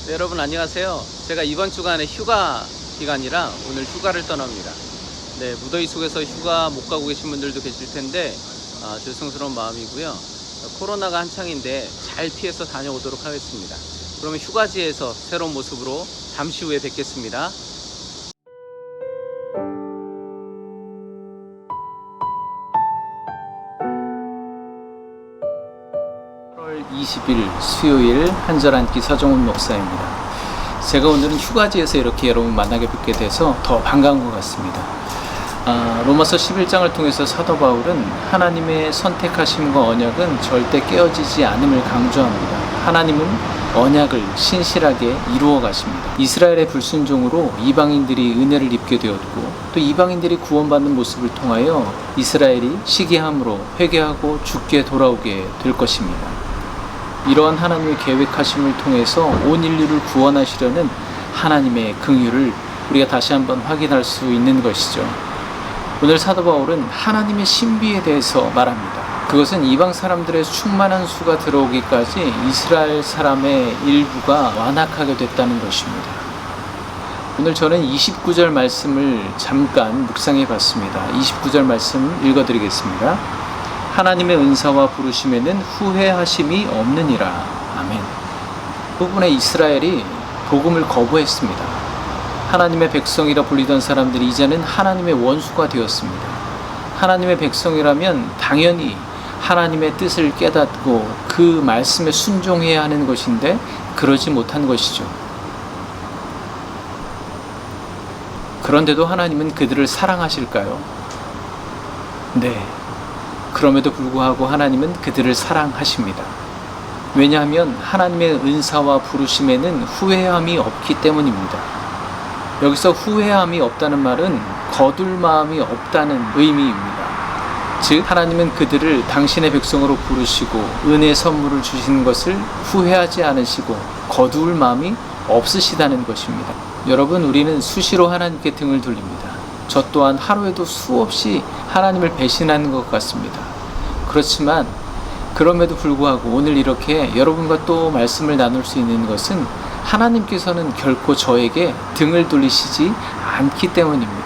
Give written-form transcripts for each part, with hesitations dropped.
네, 여러분 안녕하세요. 제가 이번 주간에 휴가 기간이라 오늘 휴가를 떠납니다. 네, 무더위 속에서 휴가 못 가고 계신 분들도 계실 텐데 죄송스러운 마음이고요. 코로나가 한창인데 잘 피해서 다녀오도록 하겠습니다. 그러면 휴가지에서 새로운 모습으로 잠시 후에 뵙겠습니다. 8월 20일 수요일 한절 한끼 서정훈 목사입니다. 제가 오늘은 휴가지에서 이렇게 여러분 만나게 뵙게 돼서 더 반가운 것 같습니다. 로마서 11장을 통해서 사도 바울은 하나님의 선택하심과 언약은 절대 깨어지지 않음을 강조합니다. 하나님은 언약을 신실하게 이루어 가십니다. 이스라엘의 불순종으로 이방인들이 은혜를 입게 되었고 또 이방인들이 구원받는 모습을 통하여 이스라엘이 시기함으로 회개하고 주께 돌아오게 될 것입니다. 이러한 하나님의 계획하심을 통해서 온 인류를 구원하시려는 하나님의 긍휼을 우리가 다시 한번 확인할 수 있는 것이죠. 오늘 사도 바울은 하나님의 신비에 대해서 말합니다. 그것은 이방 사람들의 충만한 수가 들어오기까지 이스라엘 사람의 일부가 완악하게 됐다는 것입니다. 오늘 저는 29절 말씀을 잠깐 묵상해 봤습니다. 29절 말씀 읽어드리겠습니다. 하나님의 은사와 부르심에는 후회하심이 없느니라. 아멘. 부분의 이스라엘이 복음을 거부했습니다. 하나님의 백성이라 불리던 사람들이 이제는 하나님의 원수가 되었습니다. 하나님의 백성이라면 당연히 하나님의 뜻을 깨닫고 그 말씀에 순종해야 하는 것인데 그러지 못한 것이죠. 그런데도 하나님은 그들을 사랑하실까요? 네. 그럼에도 불구하고 하나님은 그들을 사랑하십니다. 왜냐하면 하나님의 은사와 부르심에는 후회함이 없기 때문입니다. 여기서 후회함이 없다는 말은 거둘 마음이 없다는 의미입니다. 즉 하나님은 그들을 당신의 백성으로 부르시고 은혜의 선물을 주시는 것을 후회하지 않으시고 거둘 마음이 없으시다는 것입니다. 여러분, 우리는 수시로 하나님께 등을 돌립니다. 저 또한 하루에도 수없이 하나님을 배신하는 것 같습니다. 그렇지만 그럼에도 불구하고 오늘 이렇게 여러분과 또 말씀을 나눌 수 있는 것은 하나님께서는 결코 저에게 등을 돌리시지 않기 때문입니다.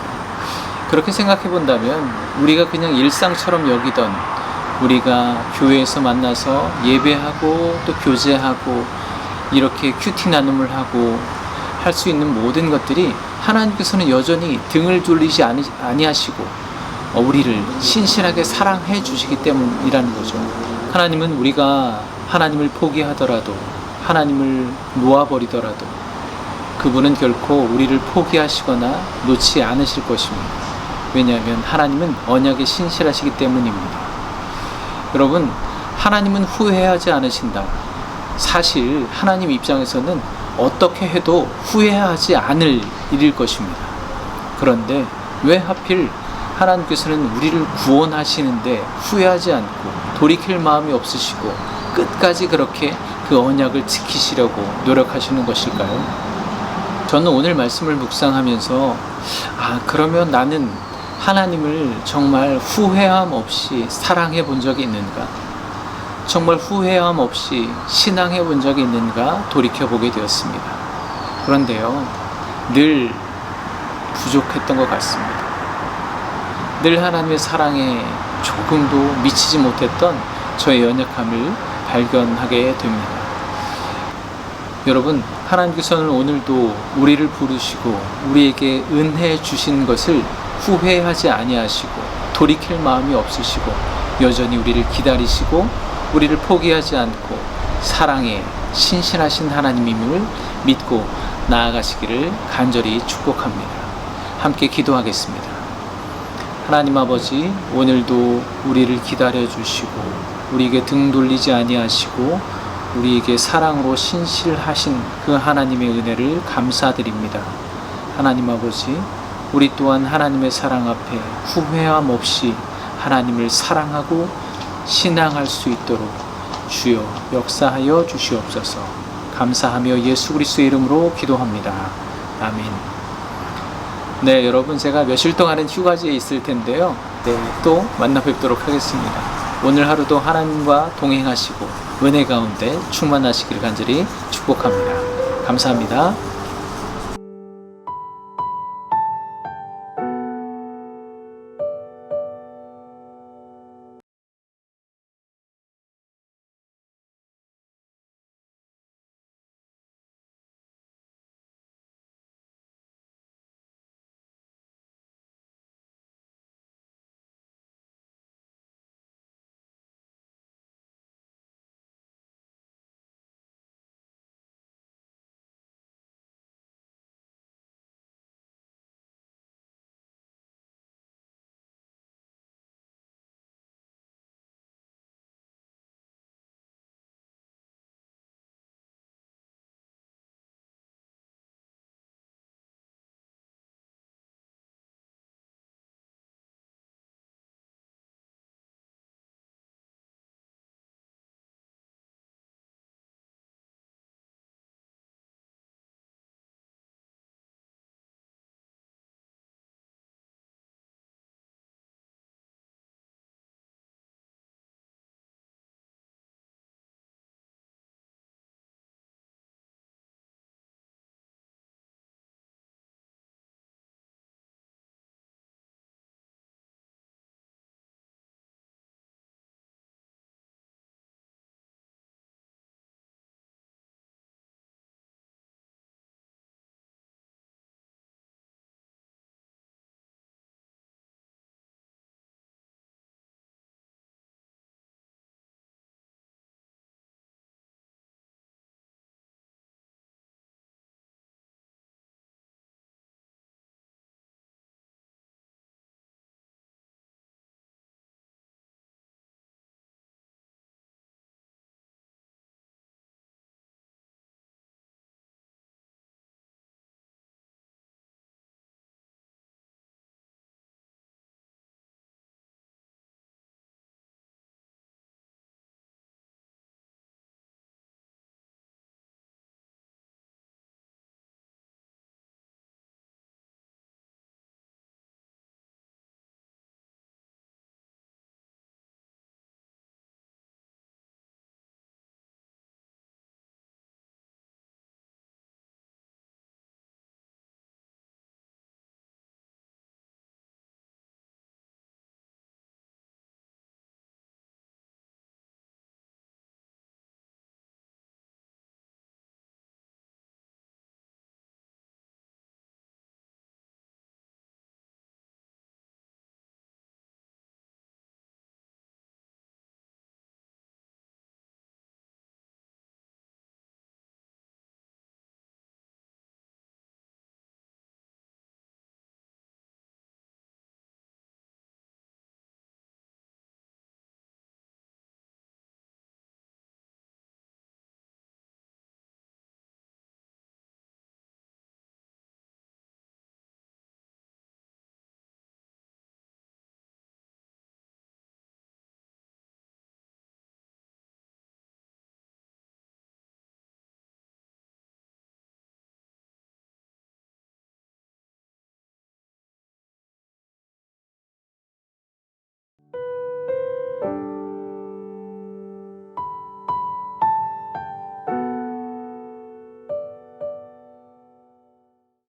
그렇게 생각해 본다면 우리가 그냥 일상처럼 여기던 우리가 교회에서 만나서 예배하고 또 교제하고 이렇게 큐티 나눔을 하고 할 수 있는 모든 것들이 하나님께서는 여전히 등을 돌리지 아니하시고 우리를 신실하게 사랑해 주시기 때문이라는 거죠. 하나님은 우리가 하나님을 포기하더라도 하나님을 놓아버리더라도 그분은 결코 우리를 포기하시거나 놓지 않으실 것입니다. 왜냐하면 하나님은 언약에 신실하시기 때문입니다. 여러분, 하나님은 후회하지 않으신다. 사실 하나님 입장에서는 어떻게 해도 후회하지 않을 일일 것입니다. 그런데 왜 하필 하나님께서는 우리를 구원하시는데 후회하지 않고 돌이킬 마음이 없으시고 끝까지 그렇게 그 언약을 지키시려고 노력하시는 것일까요? 저는 오늘 말씀을 묵상하면서 그러면 나는 하나님을 정말 후회함 없이 사랑해 본 적이 있는가? 정말 후회함 없이 신앙해 본 적이 있는가 돌이켜보게 되었습니다. 그런데요, 늘 부족했던 것 같습니다. 늘 하나님의 사랑에 조금도 미치지 못했던 저의 연약함을 발견하게 됩니다. 여러분, 하나님께서는 오늘도 우리를 부르시고 우리에게 은혜 주신 것을 후회하지 아니하시고 돌이킬 마음이 없으시고 여전히 우리를 기다리시고 우리를 포기하지 않고 사랑에 신실하신 하나님임을 믿고 나아가시기를 간절히 축복합니다. 함께 기도하겠습니다. 하나님 아버지, 오늘도 우리를 기다려 주시고 우리에게 등 돌리지 아니하시고 우리에게 사랑으로 신실하신 그 하나님의 은혜를 감사드립니다. 하나님 아버지, 우리 또한 하나님의 사랑 앞에 후회함 없이 하나님을 사랑하고 신앙할 수 있도록 주여 역사하여 주시옵소서. 감사하며 예수 그리스도의 이름으로 기도합니다. 아멘. 네, 여러분, 제가 며칠 동안은 휴가지에 있을 텐데요. 네, 또 만나 뵙도록 하겠습니다. 오늘 하루도 하나님과 동행하시고 은혜 가운데 충만하시기를 간절히 축복합니다. 감사합니다.